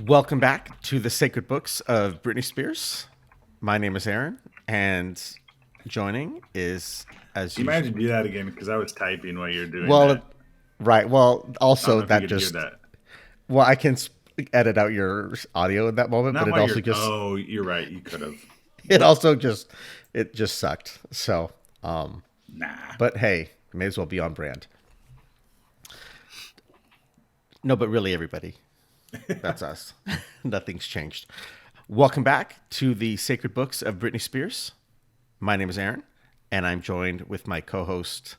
Welcome back to the Sacred Books of Britney Spears. My name is Aaron, and joining is, as You might have usual. to do that again because I was typing while you're doing Well, that. right. Well, I don't also know if you that could hear just that. I can edit out your audio in that moment, but Not it while also you're. just Oh, you're right. You could have. it also just it just sucked. So, Nah. but hey, may as well be on brand. No, but really, everybody, that's us. Nothing's changed. Welcome back to the Sacred Books of Britney Spears. My name is Aaron, and I'm joined with my co-host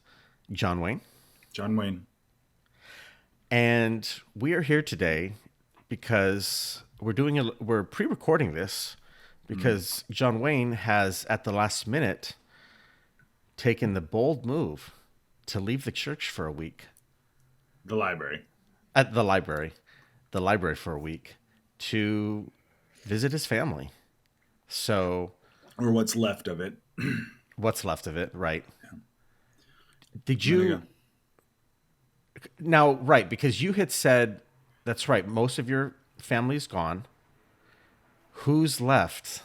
John Wayne. John Wayne. And we are here today because we're pre-recording this because John Wayne has at the last minute taken the bold move to leave the church for a week The library. at the library for a week to visit his family. So, Or what's left of it. what's left of it, right? Did I'm going to you go. now, right, because you had said that's right, most of your family's gone. Who's left?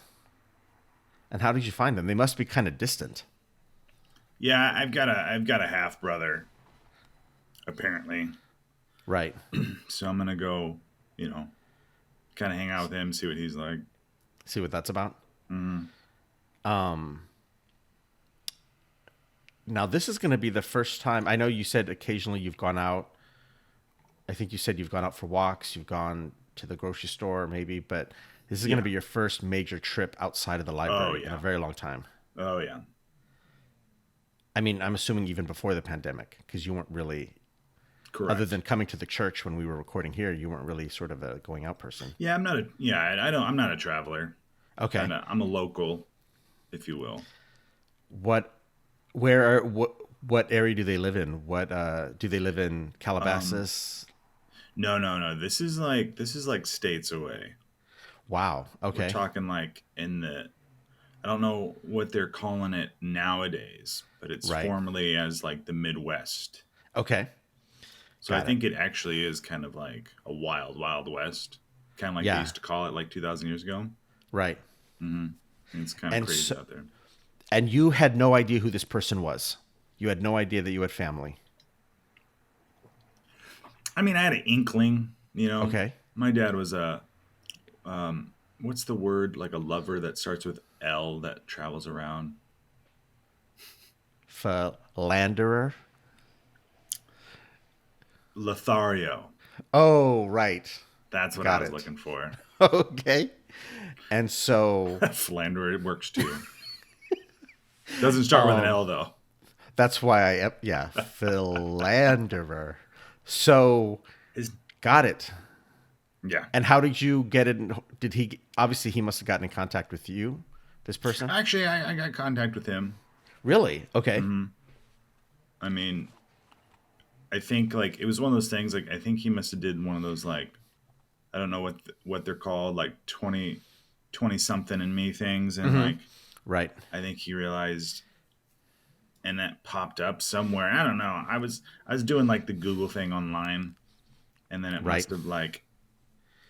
And how did you find them? They must be kind of distant. Yeah, I've got a half brother, apparently. Right. So I'm going to go, kind of hang out with him, see what he's like. See what that's about? Now, this is going to be the first time. I know you said occasionally you've gone out. I think you said you've gone out for walks, you've gone to the grocery store, maybe, but this is going to Yeah. be your first major trip outside of the Oh, library in a yeah. very long time. Oh, yeah. I mean, I'm assuming even before the pandemic, because you weren't really, other Correct. than coming to the church when we were recording here, you weren't really sort of a going out person. Yeah, I'm not a. Yeah, I don't. I'm not a traveler. Okay. I'm a local, if you will. What, where, what area do they live in? What, do they live in Um, Calabasas? no, no, no. This is like states away. Wow. We're Okay. talking like in the I don't know what they're calling it nowadays, but it's Right. formerly as like the Midwest. Okay. So I Got it. think it actually is kind of like a wild, wild west, kind of like they Yeah. used to call it like 2,000 years ago. Right. It's kind of And crazy so, out there. and you had no idea who this person was. You had no idea that you had family. I mean, I had an inkling. Okay. My dad was what's the word like a lover that starts with L that travels around? Philanderer. Lothario. Oh, right. That's what I Got was it. looking for. Okay. And so, Philanderer works too. Doesn't start with an um, L though. that's why yeah, philanderer. So, His got it. Yeah. And how did you get it? Did he, obviously, he must have gotten in contact with you, this person? Actually, I got contact with him. Really? Okay. I mean, I think like it was one of those things. Like I think he must have did one of those like I don't know what they're called like 20 something and me things, and like Right. I think he realized, and that popped up somewhere. I don't know. I was doing like the Google thing online, and then it Right. must have like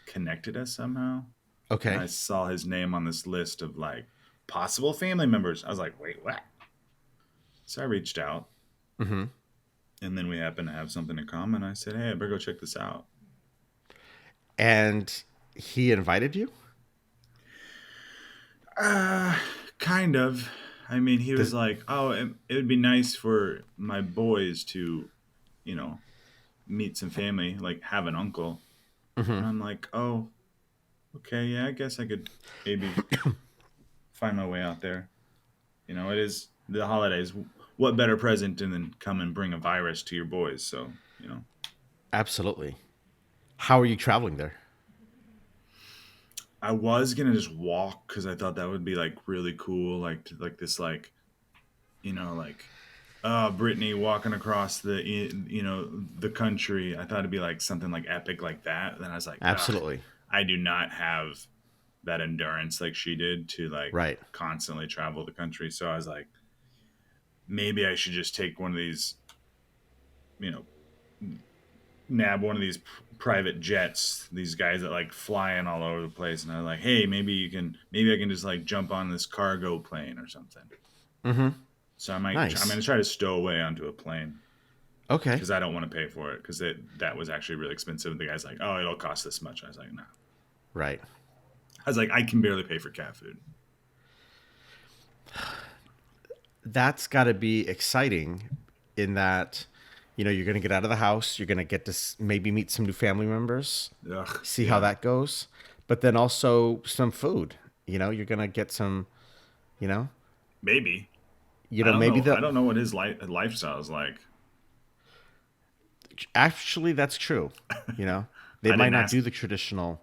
connected us somehow. And Okay. I saw his name on this list of like possible family members. I was like, wait, what? So I reached out, and then we happened to have something in common. I said, hey, I better go check this out. And he invited you? Kind of. I mean, he was Does, like, oh, it would be nice for my boys to, you know, meet some family, like have an uncle. And I'm like, oh, okay, yeah, I guess I could maybe find my way out there. It is the holidays. What better present than come and bring a virus to your boys? So. absolutely. How are you traveling there? I was gonna just walk because I thought that would be like really cool, like this, like Brittany walking across the country. I thought it'd be like something like epic like that. Then I was like, ugh, Absolutely. I do not have that endurance like she did to like Right. constantly travel the country. So I was like, maybe I should just take one of these, you know, nab one of these private jets, these guys that like flying all over the place, and I'm like, hey, maybe I can just like jump on this cargo plane or something. Mm-hmm. So I'm Nice. gonna try to stow away onto a plane Okay. because I don't want to pay for it because that was actually really expensive. The guy's like, oh, it'll cost this much. I was like, no. Right. I was like, I can barely pay for cat food. That's got to be exciting in that, you're going to get out of the house. You're going to get to maybe meet some new family members, Ugh, see how yeah, that goes. But then also some food. You're going to get some, you know, maybe. maybe I the don't know what his lifestyle is like. actually that's true. You know, they I might didn't not ask. do the traditional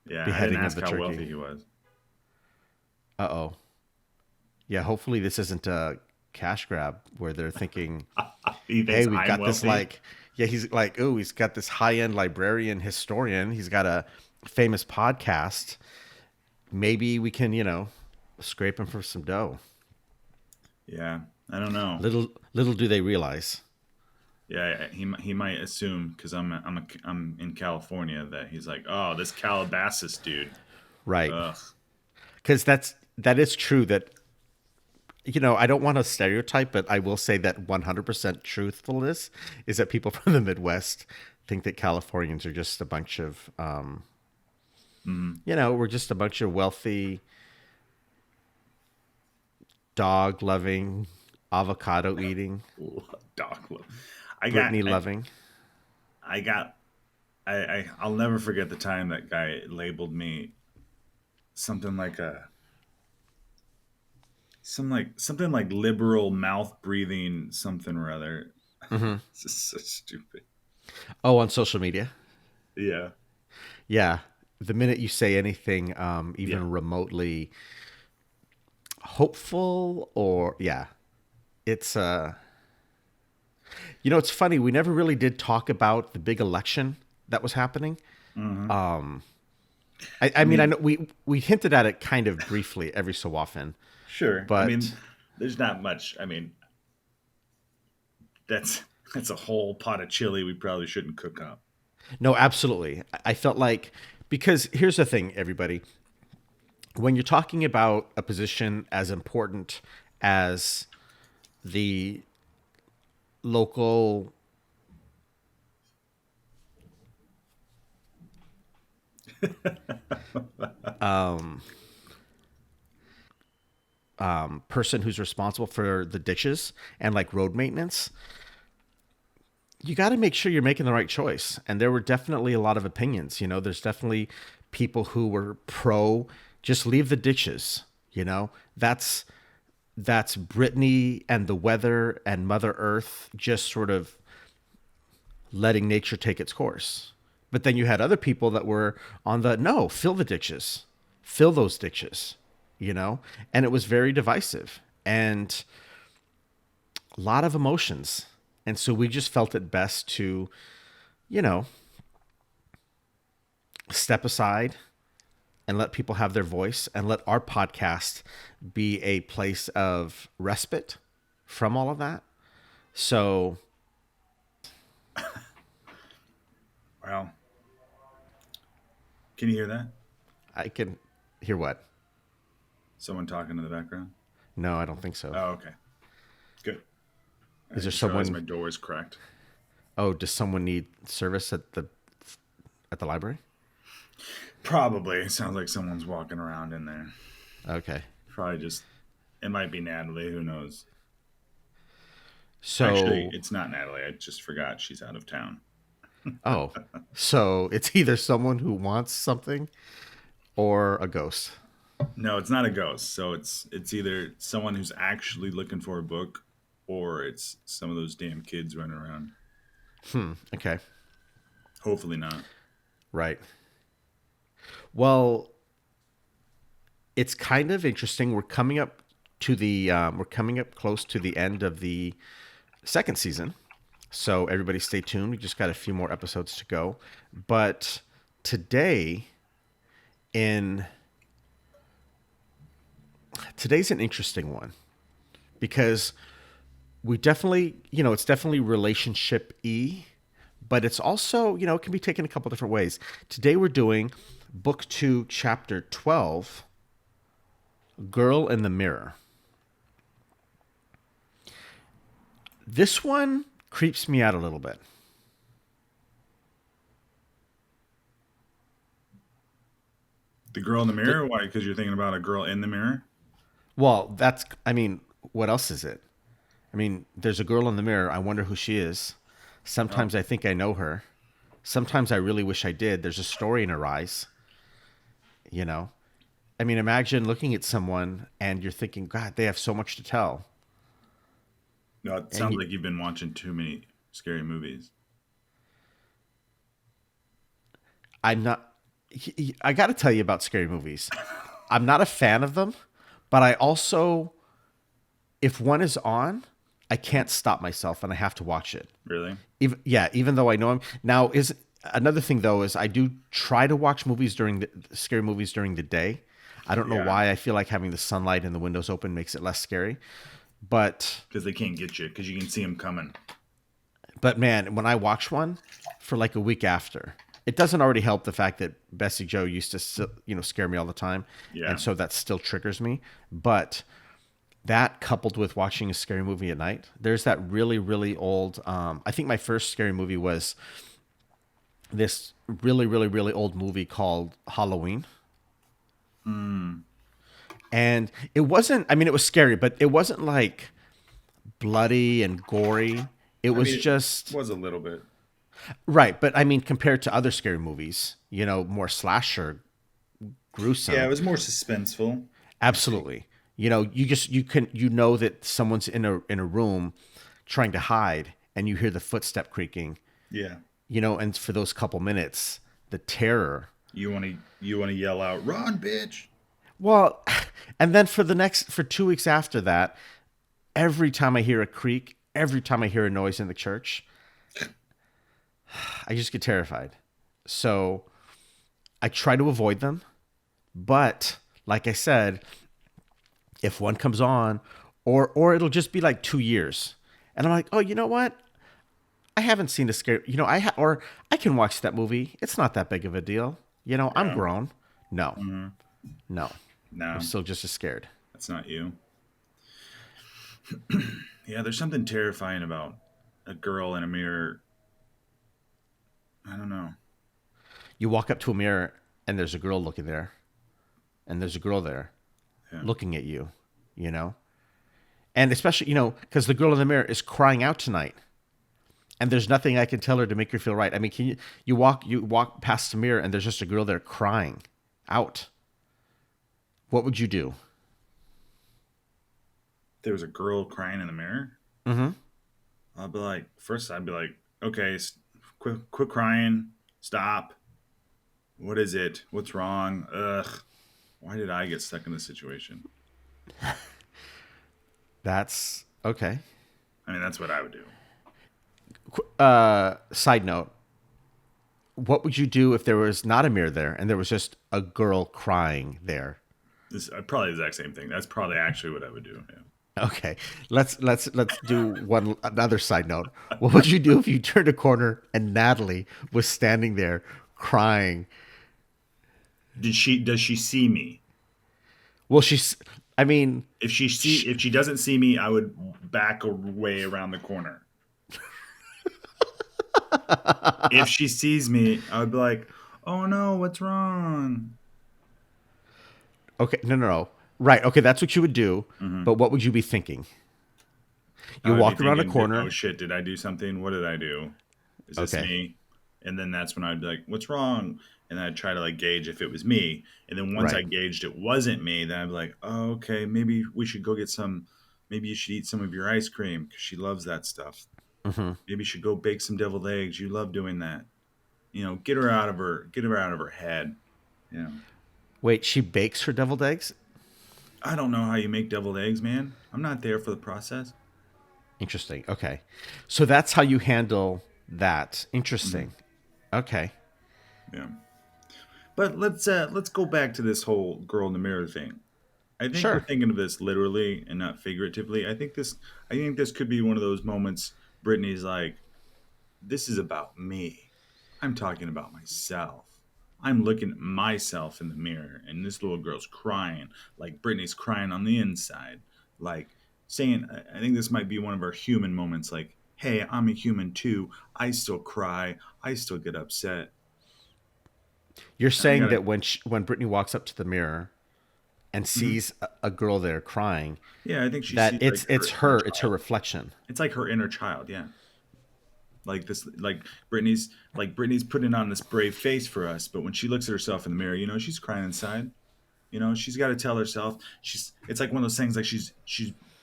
Yeah, I didn't beheading of ask the how turkey. wealthy he was. Uh-oh. Yeah, hopefully this isn't a cash grab where they're thinking, He hey, thinks we've I'm got this wealthy. yeah, he's like, oh, he's got this high-end librarian historian. He's got a famous podcast. Maybe we can, scrape him for some dough. Yeah, I don't know. Little do they realize. Yeah, he might assume because I'm in California that he's like, oh, this Calabasas dude. Right. Ugh. Because that is true that, I don't want to stereotype, but I will say that 100% truthfulness is that people from the Midwest think that Californians are just a bunch of, Mm. we're just a bunch of wealthy, dog loving, avocado eating, Dog. I got Britney loving. I got I'll never forget the time that guy labeled me something like something like liberal mouth breathing something or other. Hmm. It's just so stupid. Oh, on social media. Yeah. Yeah. The minute you say anything, Yeah. even remotely hopeful or, yeah, it's, it's funny. We never really did talk about the big election that was happening. Hmm. I I mean, I mean, know we hinted at it kind of briefly every so often, sure. I but mean, there's not much. I mean, that's that's a whole pot of chili we probably shouldn't cook up. no, absolutely. I felt like, because here's the thing, everybody, when you're talking about a position as important as the local person who's responsible for the ditches and like road maintenance, you got to make sure you're making the right choice. And there were definitely a lot of opinions. There's definitely people who were pro just leave the ditches. That's Brittany and the weather and Mother Earth just sort of letting nature take its course. But then you had other people that were on the no, fill the ditches, fill those ditches, and it was very divisive and a lot of emotions. And so we just felt it best to, you know, step aside and let people have their voice and let our podcast be a place of respite from all of that. So Well, can you hear that? I can hear what? Someone talking in the background? No, I don't think so. Oh, okay. Good. Is I there just realized someone? my door is cracked. Oh, does someone need service at the library? Probably. It sounds like someone's walking around in there. Okay. Probably just, it might be Natalie. Who knows? Actually, So, it's not Natalie. I just forgot she's out of town. oh, so it's either someone who wants something or a ghost. No, it's not a ghost. So it's either someone who's actually looking for a book or it's some of those damn kids running around. Okay. Hopefully not. Right. Well, it's kind of interesting. We're coming up close to the end of the second season. So everybody stay tuned. We just got a few more episodes to go. But today in today's an interesting one because we definitely, it's definitely relationship E, but it's also, it can be taken a couple different ways. Today we're doing book 2, chapter 12, Girl in the Mirror. This one creeps me out a little bit. The girl in the The, mirror? Why? Because you're thinking about a girl in the mirror? well, I mean, what else is it? I mean, there's a girl in the mirror. I wonder who she is. Oh, Sometimes I think I know her. Sometimes I really wish I did. There's a story in her eyes, you know? I mean, imagine looking at someone and you're thinking, God, they have so much to tell. no, it And sounds like you've been watching too many scary movies. I'm not, I got to tell you about scary movies. I'm not a fan of them, but I also, if one is on, I can't stop myself and I have to watch it. Really? Even though I know him now, is another thing though is I do try to watch movies during the scary movies during the day. I don't know Yeah. why. I feel like having the sunlight and the windows open makes it less scary. But Because they can't get you because you can see them coming. man, when I watch one for like a week after, it doesn't already help the fact that Bessie Jo used to scare me all the time, Yeah. and so that still triggers me. But that coupled with watching a scary movie at night, there's that really really old. I think my first scary movie was this really, really, really old movie called Halloween. Mm. And it wasn't, I mean, it was scary, but it wasn't like bloody and gory. It I mean, was it just, was a little bit. right. But I mean, compared to other scary movies, more slasher, Yeah, it gruesome. was more suspenseful, I think. Absolutely. You know that someone's in a room trying to hide and you hear the footstep creaking, Yeah. and for those couple minutes, the terror. You want to yell out, "Run, bitch!" Well, and then for 2 weeks after that, every time I hear a creak, every time I hear a noise in the church, I just get terrified. So I try to avoid them. But like I said, if one comes on, or it'll just be like 2 years, and I'm like, oh, you know what? I haven't seen a scary, or I can watch that movie. It's not that big of a deal. I'm Yeah. grown. No, Hmm. no, I'm No, still just as scared. that's not you. Yeah, there's something terrifying about a girl in a mirror. I don't know. You walk up to a mirror and there's a girl looking there, and there's a girl there Yeah. looking at you, you know? And especially, because the girl in the mirror is crying out tonight, and there's nothing I can tell her to make her feel right. I mean, you walk past the mirror and there's just a girl there crying out. What would you do? There was a girl crying in the mirror. Mm-hmm. I'd be like, okay, quit crying, stop. What is it? What's wrong? Ugh. Why did I get stuck in this situation? That's okay. I mean, that's what I would do. Side note: what would you do if there was not a mirror there and there was just a girl crying there? This probably the exact same thing. That's probably actually what I would do. Okay, let's do one another side note. What would you do if you turned a corner and Natalie was standing there crying? Does she see me? Well, I mean, If she doesn't see me, I would back away around the corner. If she sees me, I would be like, "Oh no, what's wrong?" okay, no. Right, okay, that's what you would do. Hmm. But what would you be thinking? I You would be walk around a thinking, "Oh corner. shit, did I do something? What did I do? Is this Okay, me?" And then that's when I'd be like, "What's wrong?" And I'd try to like gauge if it was me. And then once I right. gauged it wasn't me, then I'd be like, "Oh, okay, maybe we should go get some. Maybe you should eat some of your ice cream because she loves that stuff. Hmm. Maybe you should go bake some deviled eggs. You love doing that. Get her out of her head. You know, Wait, she bakes her deviled eggs? I don't know how you make deviled eggs, man. I'm not there for the process. Interesting. Okay. So that's how you handle that. Mhm. Interesting. Okay. Yeah. But let's go back to this whole girl in the mirror thing. I think we're Sure. thinking of this literally and not figuratively. I think this could be one of those moments Brittany's like, this is about me. I'm talking about myself. I'm looking at myself in the mirror, and this little girl's crying, like Britney's crying on the inside, like saying, I think this might be one of our human moments, like, hey, I'm a human too. I still cry. I still get upset. You're And I saying gotta, that when Brittany walks up to the mirror and Mhm. sees a girl there crying, Yeah, I think she that sees like it's her inner it's her child. reflection. It's like her inner child, yeah. Like this, like Britney's putting on this brave face for us, but when she looks at herself in the mirror, she's crying inside. She's got to tell herself it's like one of those things, like she's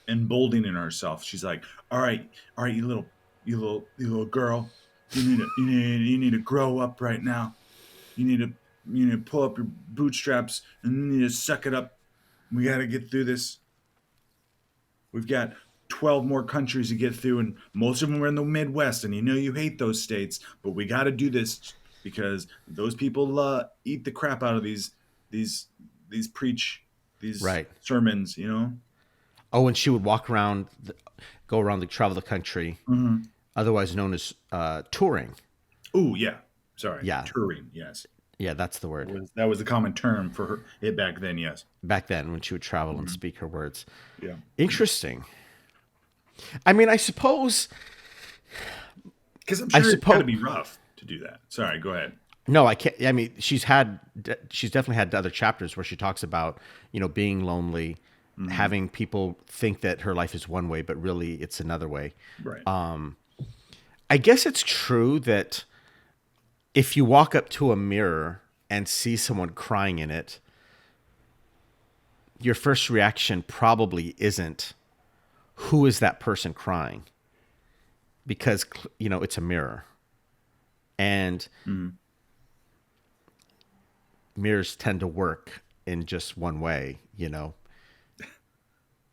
emboldening herself. She's like, all right, you little girl, you need to grow up right now. You need to pull up your bootstraps and you need to suck it up. We got to get through this. We've got 12 more countries to get through, and most of them are in the Midwest. And you hate those states, but we got to do this because those people eat the crap out of these preach these Right. sermons. Oh, and she would go around the travel the country, Mm-hmm. otherwise known as touring. Oh yeah, sorry, Yeah, touring. Yes, yeah, that's the that word. was the common term for it back then. Yes. Back then, when she would travel and Mm-hmm. speak her words. Yeah, Interesting. I mean, I suppose. because I'm I sure it's got to suppose. be rough to do that. Sorry, go ahead. No, I can't. I mean, she's definitely had other chapters where she talks about being lonely, Mm-hmm. having people think that her life is one way, but really it's another way. Right. I guess it's true that if you walk up to a mirror and see someone crying in it, your first reaction probably isn't who is that person crying, because it's a mirror, and Mm-hmm. mirrors tend to work in just one way. I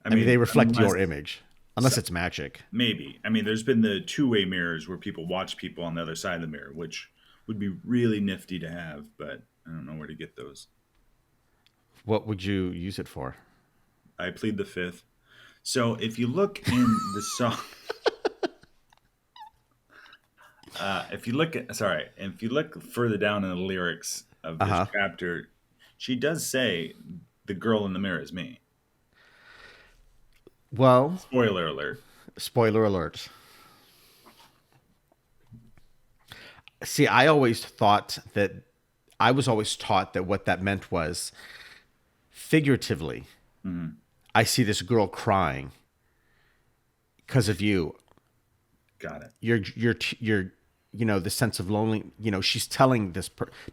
I mean, they mean, reflect your image, unless it's magic. maybe. I mean, there's been the two-way mirrors where people watch people on the other side of the mirror, which would be really nifty to have, but I don't know where to get those. What would you use it for? I plead the fifth. So if you look in the song, if you look further down in the lyrics of Uh this huh. chapter, she does say, "The girl in the mirror is me." Well, Spoiler alert. spoiler alert. See, I was always taught that what that meant was figuratively. Hmm. I see this girl crying because of you. Got it. You're the sense of lonely. She's telling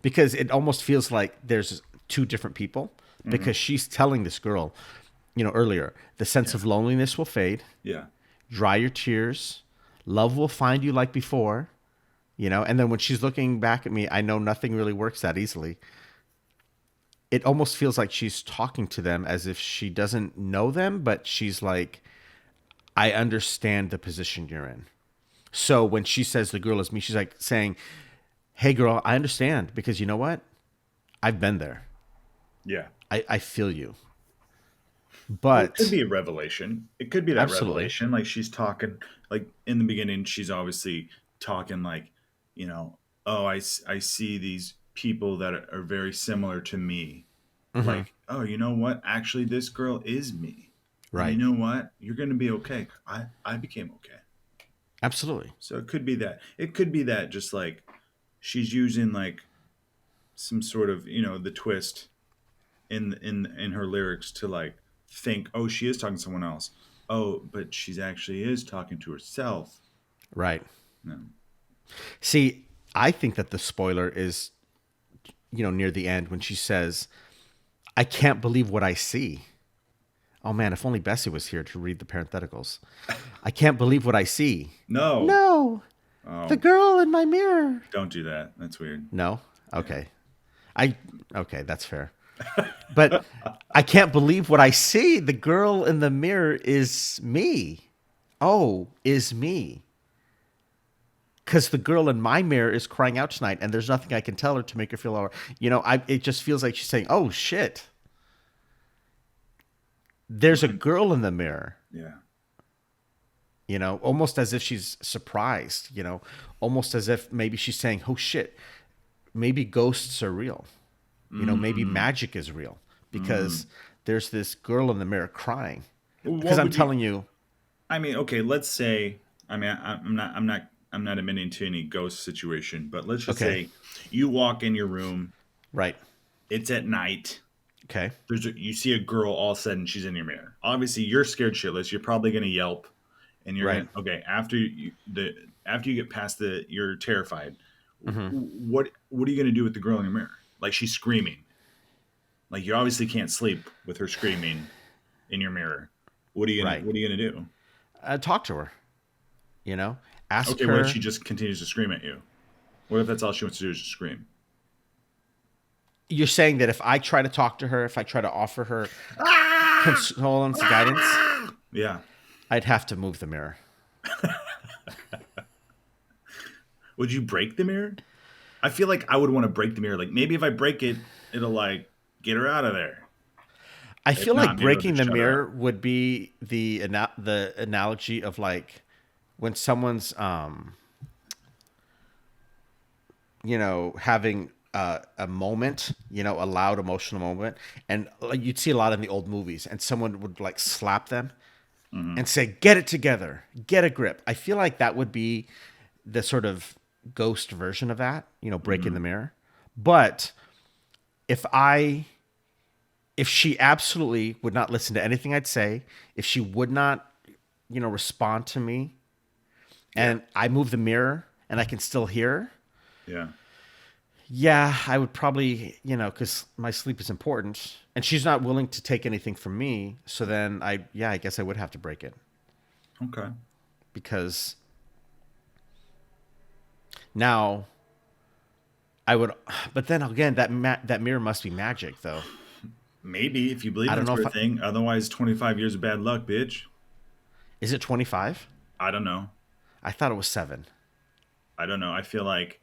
because it almost feels like there's two different people, Hmm. because she's telling this girl, earlier, the sense Yeah. of loneliness will fade. Yeah. Dry your tears. Love will find you like before. And then when she's looking back at me, I know nothing really works that easily. It almost feels like she's talking to them as if she doesn't know them, but she's like, I understand the position you're in. So when she says the girl is me, she's like saying, hey, girl, I understand, because you know what? I've been there. Yeah. I feel you. Well, it could But be a revelation. It could be that absolutely. revelation. Like she's talking, like in the beginning, she's obviously talking like, you know, oh, I see these people that are very similar to me. Hmm. Like, oh, you know what? Actually, this girl is me. And you Right. know what? You're going to be okay. I became okay. Absolutely. So it could be that. It could be that just like she's using like some sort of, the twist in her lyrics to like think, oh, she is talking to someone else. Oh, but she's actually is talking to herself. Right. No. See, I think that the spoiler is, near the end when she says, I can't believe what I see. Oh man, if only Bessie was here to read the parentheticals. I can't believe what I see. No. No, the Oh, girl in my mirror. don't do that. That's weird. No? Yeah. Okay. I okay, that's fair. But I can't believe what I see. The girl in the mirror is me. Oh, is me. Because the girl in my mirror is crying out tonight, and there's nothing I can tell her to make her feel all right. It just feels like she's saying, "Oh shit, there's a girl in the mirror." Yeah. almost as if she's surprised, almost as if maybe she's saying, oh shit, maybe ghosts are real. Maybe Mm, magic is real mm. because there's this girl in the mirror crying. Because What I'm would you? telling you, I mean, okay, let's say. I mean, I'm not admitting to any ghost situation, but let's just okay, say you walk in your room. right, It's at night. okay, You see a girl, all of a sudden she's in your mirror. Obviously, you're scared shitless. You're probably gonna yelp, and you're right. gonna okay after you get past you're terrified. Hmm. What are you gonna do with the girl in your mirror? Like she's screaming. Like you obviously can't sleep with her screaming in your mirror. Right. What are you gonna do? Talk to her, you know, ask Okay, what if she her. just continues to scream at you? What if that's all she wants to do is just scream? You're saying that if I try to talk to her, if I try to offer her Ah! consolence, guidance, Ah! Yeah. I'd have to move the mirror. Would you break the mirror? I feel like I would want to break the mirror. Like maybe if I break it, it'll like get her out of there. I If feel not, like maybe it'll breaking just the shut her up. mirror would be the analogy of like when someone's having a moment, a loud emotional moment, and like you'd see a lot in the old movies, and someone would like slap them Hmm. and say, "Get it together, get a grip." I feel like that would be the sort of ghost version of that, breaking the Hmm. mirror. But if I if she absolutely would not listen to anything I'd say, if she would not, respond to me, Yeah. and I move the mirror and I can still hear her, Yeah. yeah, I would probably, because my sleep is important, and she's not willing to take anything from me. So then I guess I would have to break it Okay. because now I would. But then again, that mirror must be magic, though. Maybe if you believe I in don't that know sort if of thing. Otherwise, 25 years of bad luck, bitch. is it 25. I don't know. I thought it was 7. I don't know. I feel like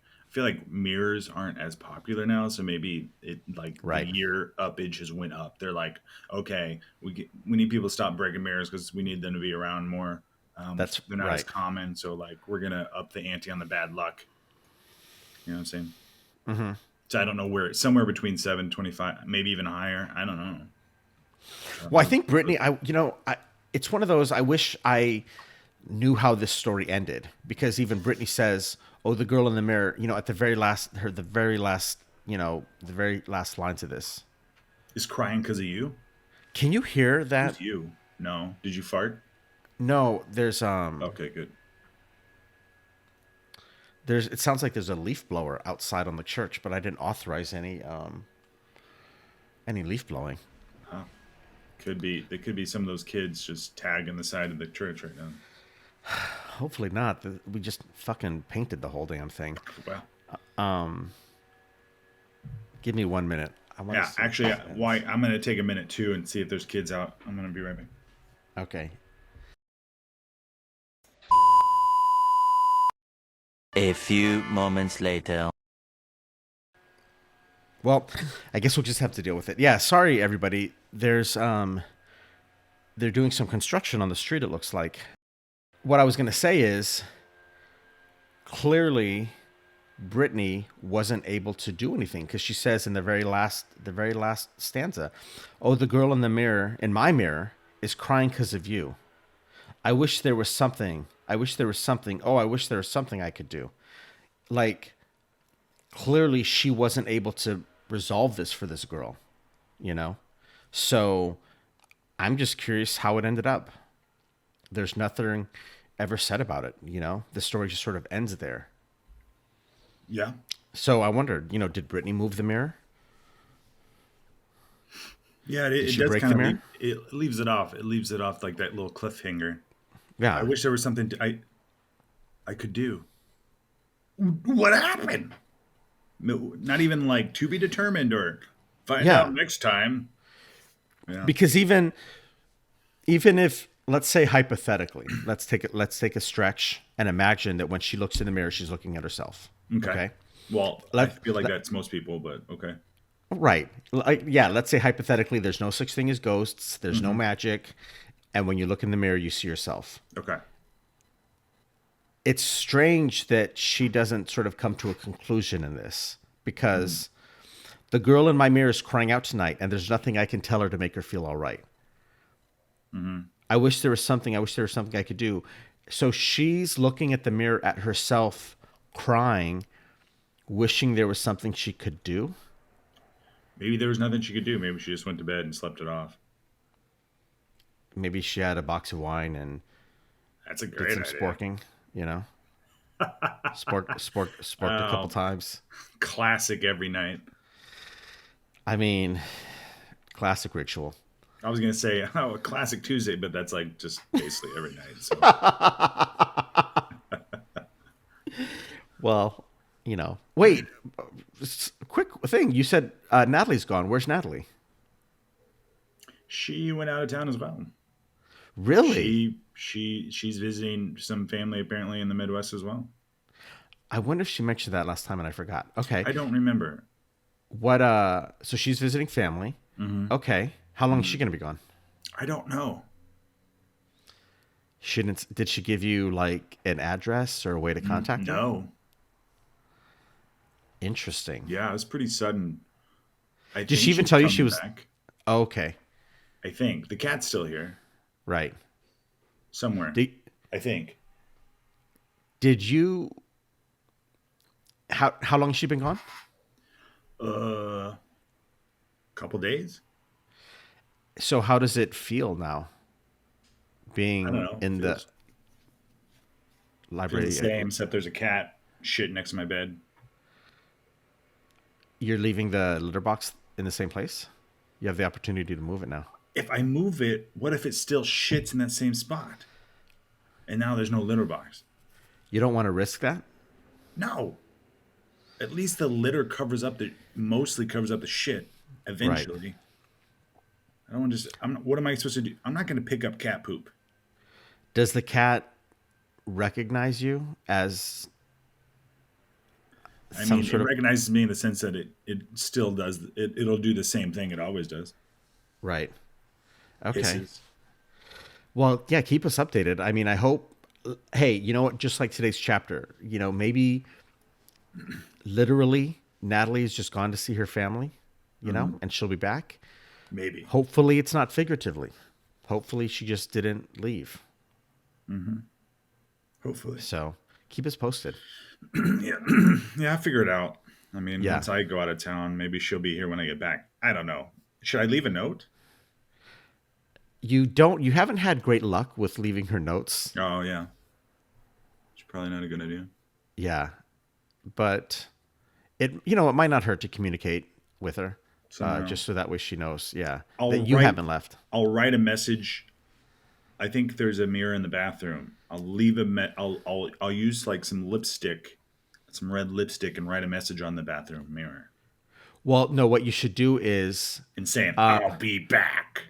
mirrors aren't as popular now, so maybe it like the Right. year upage just went up. They're like, okay, we need people to stop breaking mirrors because we need them to be around more. That's They're not as right. common, so like we're gonna up the ante on the bad luck. You know what I'm saying? Hmm. So I don't know where somewhere between 725, maybe even higher. I don't know. Well, I Um, think but Brittany. It's one of those. I wish I knew how this story ended because even Brittany says, "Oh, the girl in the mirror." At the very last, the very last, the very last lines of this. is crying because of you? Can you hear that? Who's you? No. Did you fart? No, Okay, good. there's. It sounds like there's a leaf blower outside on the church, but I didn't authorize any leaf blowing. Huh. Could be. They could be some of those kids just tagging the side of the church right now. Hopefully not. We just fucking painted the whole damn thing. Well, Give me 1 minute. I want to yeah. see if Actually, this why? ends. I'm gonna take a minute too and see if there's kids out. I'm gonna be right back. Okay. A few moments later. Well, I guess we'll just have to deal with it. Yeah, sorry everybody. They're doing some construction on the street, it looks like. What I was going to say is clearly Brittany wasn't able to do anything because she says in the very last stanza, "Oh, the girl in the mirror, in my mirror, is crying because of you. I wish there was something. I wish there was something. Oh, I wish there was something I could do." Like clearly she wasn't able to resolve this for this girl, you know? So I'm just curious how it ended up. There's nothing ever said about it, you know? The story just sort of ends there. Yeah. So I wondered, did Brittany move the mirror? Yeah. It, Did it she does break kind the of leave. mirror? It leaves it off. It leaves it off like that little cliffhanger. I Yeah. wish there was something I could do. What happened? No, not even like to be determined or find out Yeah. next time. Yeah. Because even if let's say hypothetically, let's take a stretch and imagine that when she looks in the mirror she's looking at herself. Okay. Okay? Well, I Let, feel like let that's most people, but okay. Right. Yeah, let's say hypothetically there's no such thing as ghosts, there's no Hmm. magic, and when you look in the mirror you see yourself. Okay. it's strange that she doesn't sort of come to a conclusion in this, because the girl in my mirror is crying out tonight, and there's nothing I can tell her to make her feel all right. I wish there was something. I wish there was something I could do. So she's looking at the mirror at herself, crying, wishing there was something she could do. Maybe there was nothing she could do. Maybe she just went to bed and slept it off. Maybe she had a box of wine and That's a did great some idea. sporking, sporked a couple times. Classic every night. I mean, classic ritual. I was gonna say, a classic Tuesday, but that's like just basically every night. So. Well, wait, quick thing. You said Natalie's gone. Where's Natalie? She went out of town as well. Really? She's visiting some family apparently in the Midwest as well. I wonder if she mentioned that last time and I forgot. Okay. I don't remember. What? So she's visiting family. Mm-hmm. Okay. How long is she going to be gone? I don't know. Did she give you like an address or a way to contact her? No. Interesting. Yeah, it was pretty sudden. Did she even tell you she was back. Oh, okay. I think the cat's still here Right. somewhere. I think. Did you? How long has she been gone? Couple days. So how does it feel now? I Being don't know. in the library. Feels the same, except there's a cat shit next to my bed. You're leaving the litter box in the same place? You have the opportunity to move it now. If I move it, what if it still shits in that same spot? And now there's no litter box. You don't want to risk that? No. At least the litter mostly covers up the shit eventually. Right. I don't want to what am I supposed to do? I'm not going to pick up cat poop. Does the cat recognize you as it recognizes me in the sense that it still does. It'll do the same thing it always does. Right. Okay. Hisses. Well, yeah, keep us updated. I mean, I hope, hey, you know what? Just like today's chapter, maybe literally Natalie's just gone to see her family, and she'll be back. Maybe. Hopefully it's not figuratively. Hopefully she just didn't leave. Mm-hmm. Hopefully. So keep us posted. Yeah, I'll figure it out. I mean, once I go out of town, maybe she'll be here when I get back. I don't know. Should I leave a note? You haven't had great luck with leaving her notes. Oh, yeah. It's probably not a good idea. Yeah. But it might not hurt to communicate with her. Just so that way she knows, that you haven't left. I'll write a message. I think there's a mirror in the bathroom. I'll leave I'll use like some lipstick, some red lipstick, and write a message on the bathroom mirror. Well, no, what you should do is saying I'll be back.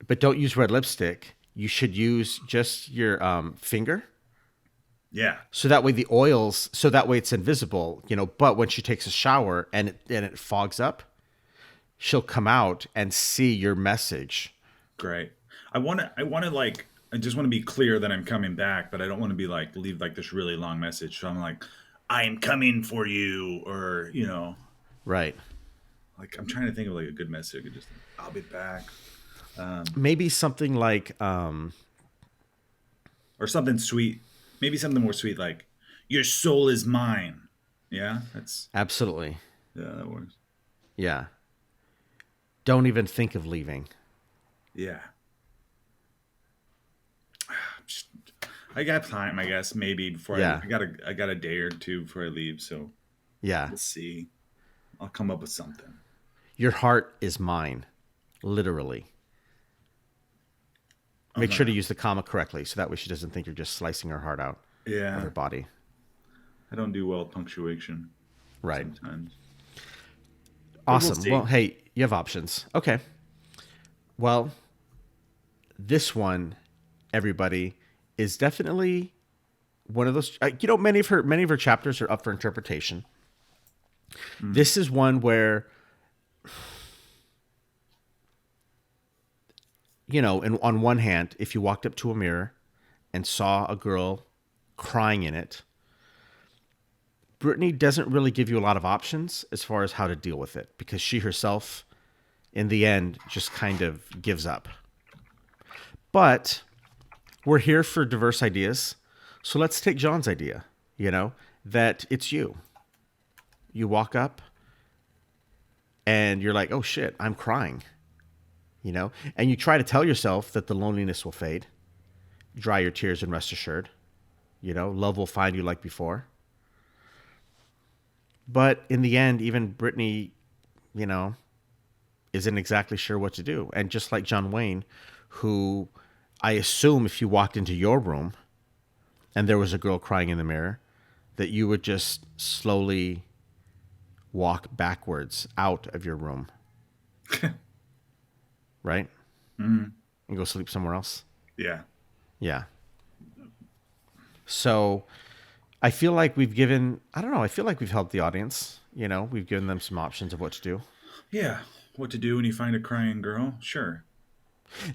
But don't use red lipstick. You should use just your finger. Yeah. So that way it's invisible, but when she takes a shower and it fogs up, she'll come out and see your message. Great. I just want to be clear that I'm coming back, but I don't want to be like, leave like this really long message. So I'm like, I am coming for you, or, Right. Like, I'm trying to think of like a good message. Just, I'll be back. Maybe something like, or something sweet. Maybe something more sweet, like, your soul is mine. Yeah, that's... Absolutely. Yeah, that works. Yeah. Don't even think of leaving. Yeah. I got time, I guess, maybe, before I got a day or two before I leave, so... Yeah. Let's see. I'll come up with something. Your heart is mine. Literally. Make sure to use the comma correctly, so that way she doesn't think you're just slicing her heart out of her body. I don't do well with punctuation. Right. Sometimes. Awesome. Well, hey, you have options. Okay. Well, this one, everybody, is definitely one of those. Many of her chapters are up for interpretation. Mm. This is one where, on one hand, if you walked up to a mirror and saw a girl crying in it, Brittany doesn't really give you a lot of options as far as how to deal with it, because she herself, in the end, just kind of gives up. But we're here for diverse ideas. So let's take John's idea, that it's you. You walk up and you're like, oh shit, I'm crying, and you try to tell yourself that the loneliness will fade, dry your tears and rest assured, love will find you like before. But in the end, even Brittany, isn't exactly sure what to do. And just like John Wayne, who I assume if you walked into your room and there was a girl crying in the mirror, that you would just slowly walk backwards out of your room. Right? Mm-hmm. And go sleep somewhere else. Yeah. Yeah. So I feel like we've helped the audience. We've given them some options of what to do. Yeah. What to do when you find a crying girl? Sure.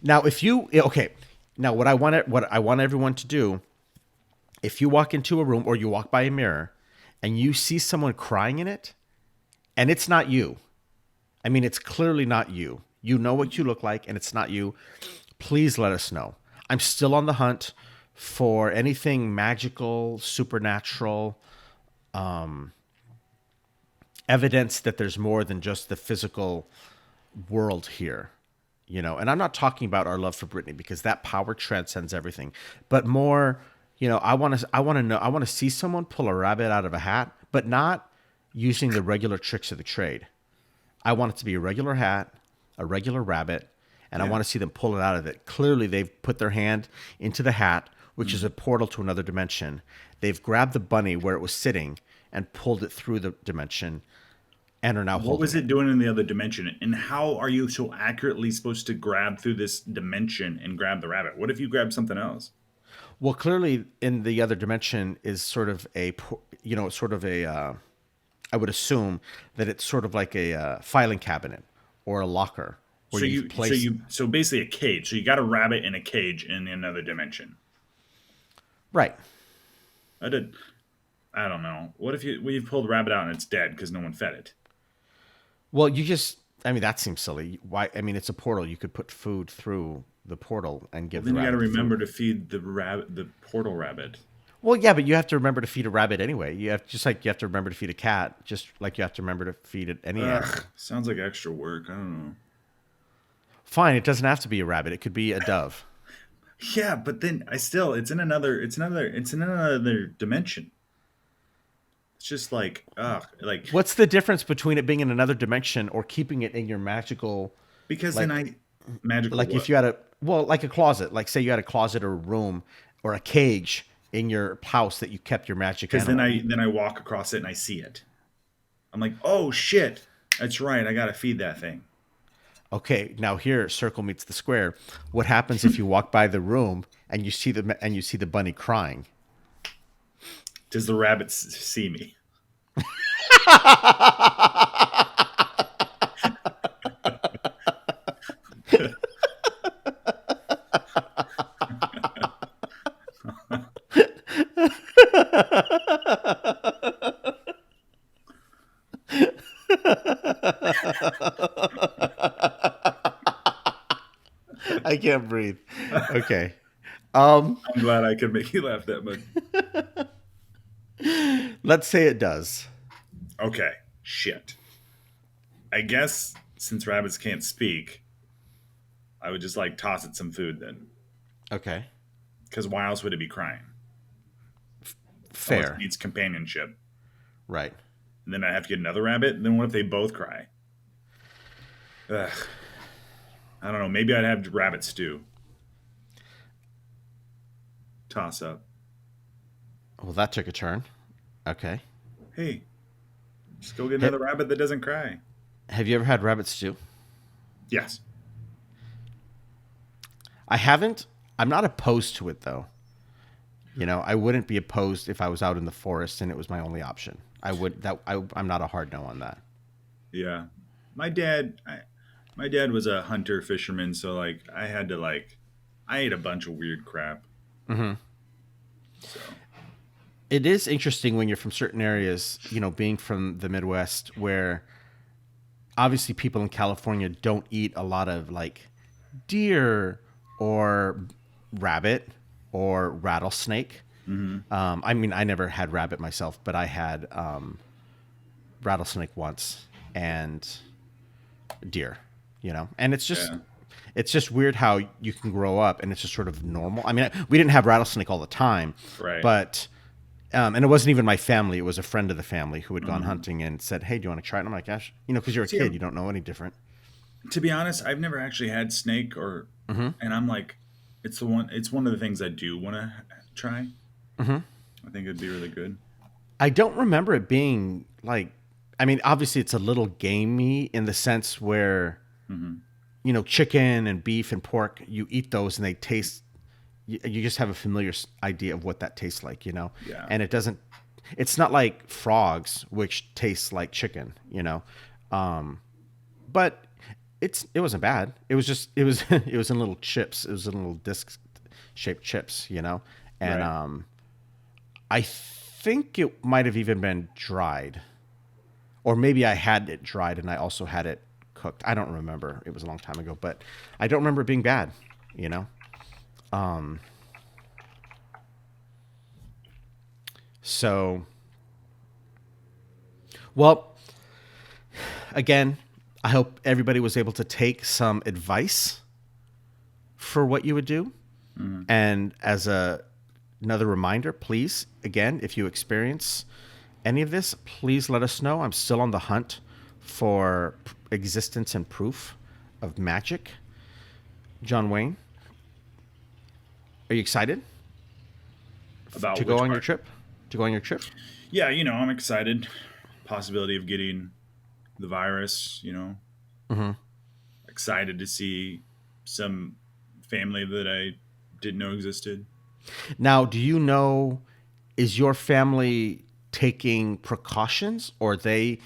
Now, what I want everyone to do, if you walk into a room or you walk by a mirror and you see someone crying in it, and it's not you, I mean, it's clearly not you. You know what you look like, and it's not you. Please let us know. I'm still on the hunt for anything magical, supernatural, evidence that there's more than just the physical world here. And I'm not talking about our love for Britney, because that power transcends everything, but more, I want to see someone pull a rabbit out of a hat, but not using the regular tricks of the trade. I want it to be a regular hat, a regular rabbit, and I want to see them pull it out of it. Clearly, they've put their hand into the hat, which is a portal to another dimension. They've grabbed the bunny where it was sitting and pulled it through the dimension, and are now holding it. What was it doing in the other dimension? And how are you so accurately supposed to grab through this dimension and grab the rabbit? What if you grab something else? Well, clearly in the other dimension is sort of I would assume that it's sort of like a filing cabinet or a locker where so basically a cage. So you got a rabbit in a cage in another dimension. Right. I don't know. What if you've pulled a rabbit out and it's dead because no one fed it? Well, that seems silly. Why? I mean, it's a portal. You could put food through the portal and give the rabbit. Then you got to remember food. to feed the portal rabbit. Well, yeah, but you have to remember to feed a rabbit anyway. You have to remember to feed a cat, just like you have to remember to feed it any animal. Sounds like extra work. I don't know. Fine, it doesn't have to be a rabbit. It could be a dove. Yeah, but then it's in another dimension. It's just like what's the difference between it being in another dimension or keeping it in your magical? Because magical, like what? If you had like a closet, like say you had a closet or a room or a cage in your house that you kept your magic. Because then I walk across it and I see it. I'm like, oh shit, that's right. I got to feed that thing. Okay, now here, circle meets the square. What happens if you walk by the room and you see the bunny crying? Does the rabbit see me? I can't breathe. Okay. I'm glad I could make you laugh that much. Let's say it does. Okay. Shit. I guess since rabbits can't speak, I would just toss it some food then. Okay. Because why else would it be crying? Fair. It needs companionship. Right. And then I have to get another rabbit. Then what if they both cry? Ugh. I don't know. Maybe I'd have rabbit stew. Toss up. Well, that took a turn. Okay. Hey, just go get another rabbit that doesn't cry. Have you ever had rabbit stew? Yes. I haven't. I'm not opposed to it, though. I wouldn't be opposed if I was out in the forest and it was my only option. I'm not a hard no on that. Yeah. My dad was a hunter fisherman, so I ate a bunch of weird crap. Mm-hmm. So It is interesting when you're from certain areas, being from the Midwest, where obviously people in California don't eat a lot of like deer or rabbit or rattlesnake. I mean, I never had rabbit myself, but I had rattlesnake once and deer, and Yeah. it's just weird how you can grow up and it's just sort of normal. I mean, we didn't have rattlesnake all the time, Right. but and it wasn't even my family. It was a friend of the family who had gone hunting and said, "Hey, do you want to try it?" And I'm like, "Gosh, because you're a See, kid, you don't know any different." to be honest, I've never actually had snake and I'm like, it's one of the things I do want to try. I think it'd be really good. I don't remember it being like. I mean, obviously, it's a little gamey in the sense where chicken and beef and pork, you eat those and they taste. You just have a familiar idea of what that tastes like, Yeah. and it doesn't. It's not like frogs, which tastes like chicken, but it wasn't bad. It was just it was in little chips. It was in little disc shaped chips, and Right. I think it might have even been dried, or maybe I had it dried and I also had it cooked. I don't remember. It was a long time ago, but I don't remember it being bad, you know. So, well, again, I hope everybody was able to take some advice for what you would do. And as another reminder, please, again, if you experience any of this, please let us know. I'm still on the hunt for existence and proof of magic. John Wayne, are you excited About to go which on your part? trip? To go on your trip? Yeah, I'm excited. Possibility of getting the virus, excited to see some family that I didn't know existed. Now, do you know, is your family taking precautions, or are they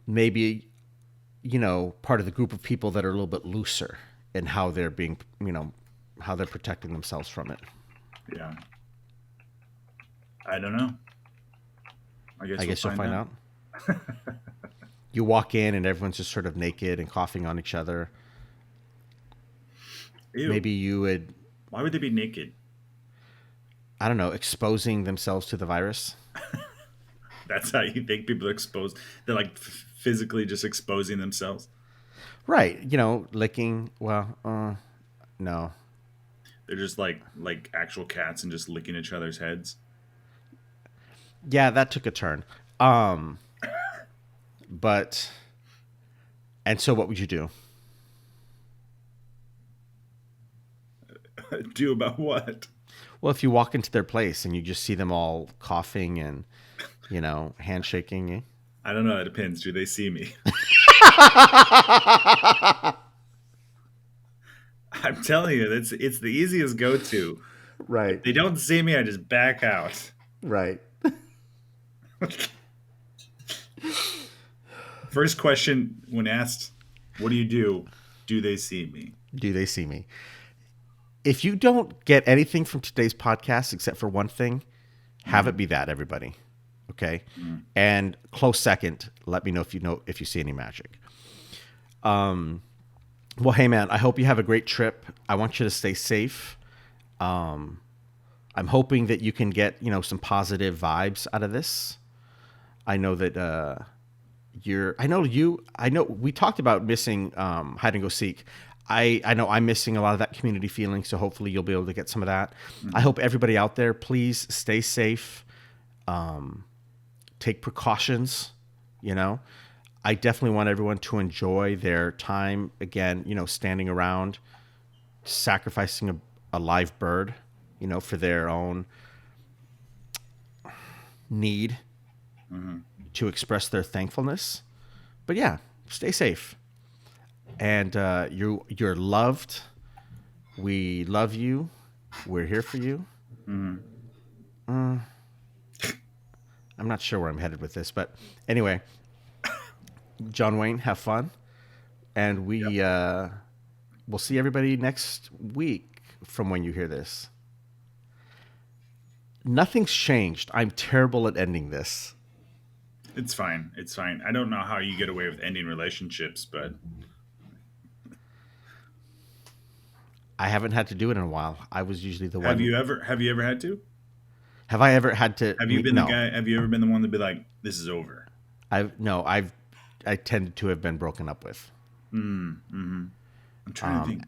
maybe, part of the group of people that are a little bit looser in how they're being, how they're protecting themselves from it? Yeah. I don't know. I I guess we'll guess you'll find find out. out. You walk in and everyone's just sort of naked and coughing on each other. Ew. Maybe you would, Why would they be naked? I don't know, exposing themselves to the virus. That's how you think people are exposed. They're like physically just exposing themselves. Right. Licking. Well, no. They're just like actual cats and just licking each other's heads. Yeah, that took a turn. But, and so what would you do? Do about what? Well, if you walk into their place and you just see them all coughing and, handshaking. I don't know. It depends. Do they see me? I'm telling you, it's the easiest go to. If Right. they don't see me, I just back out. Right. First question when asked, "What do you do?" Do they see me? Do they see me? If you don't get anything from today's podcast except for one thing, have it be that, everybody. Okay? And close second, let me know if you see any magic. Well, hey man, I hope you have a great trip. I want you to stay safe. I'm hoping that you can get, some positive vibes out of this. I know that I know we talked about missing hide and go seek. I know I'm missing a lot of that community feeling, so hopefully you'll be able to get some of that. I hope everybody out there, please stay safe. Take precautions, I definitely want everyone to enjoy their time again, standing around, sacrificing a live bird, for their own need to express their thankfulness. But yeah, stay safe. And you're loved. We love you. We're here for you. I'm not sure where I'm headed with this, but anyway, John Wayne, have fun, and we'll see everybody next week from when you hear this. Nothing's changed. I'm terrible at ending this. It's fine. It's fine. I don't know how you get away with ending relationships, but I haven't had to do it in a while. I was usually the one. have you ever had to? Have I ever had to? Have you been No. the guy? Have you ever been the one to be like, "This is over"? I tended to have been broken up with. I'm trying to think.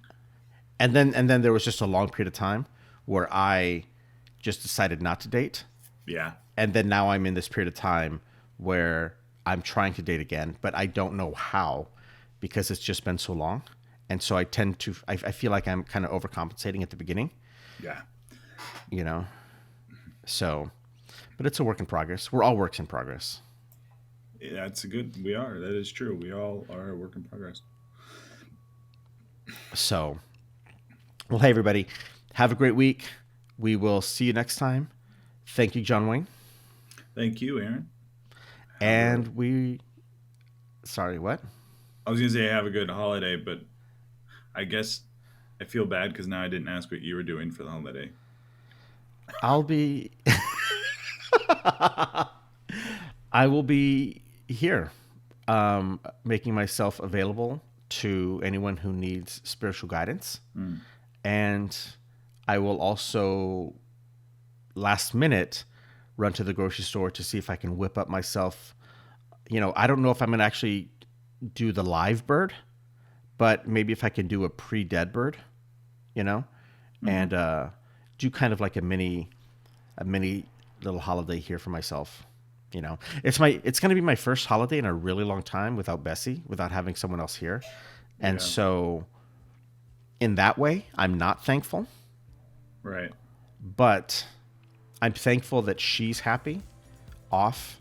And then there was just a long period of time where I just decided not to date. Yeah. And then now I'm in this period of time where I'm trying to date again, but I don't know how because it's just been so long. And so I feel like I'm kind of overcompensating at the beginning, Yeah. you know? So, but it's a work in progress. We're all works in progress. Yeah, that's a good. We are. That is true. We all are a work in progress. So, well, hey, everybody, have a great week. We will see you next time. Thank you, John Wayne. Thank you, Aaron. Sorry, what? I was gonna say have a good holiday, but I guess I feel bad because now I didn't ask what you were doing for the holiday. I will be here, making myself available to anyone who needs spiritual guidance. And I will also, last minute, run to the grocery store to see if I can whip up myself. I don't know if I'm going to actually do the live bird, but maybe if I can do a pre-dead bird, and do kind of like a mini little holiday here for myself. It's going to be my first holiday in a really long time without Bessie, without having someone else here. And so in that way, I'm not thankful. Right. But I'm thankful that she's happy, off,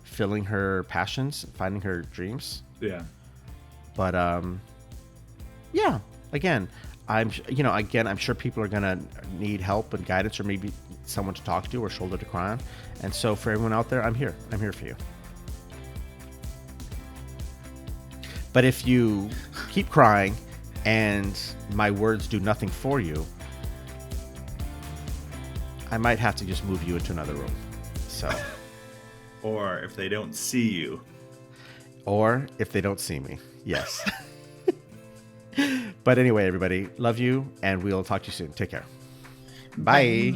filling her passions, finding her dreams. Yeah. But yeah, again, I'm sure people are gonna need help and guidance, or maybe someone to talk to or shoulder to cry on. And so for everyone out there, I'm here. I'm here for you. But if you keep crying and my words do nothing for you, I might have to just move you into another room. So, or if they don't see you. Or if they don't see me. Yes. But anyway, everybody, love you, and we'll talk to you soon. Take care. Bye.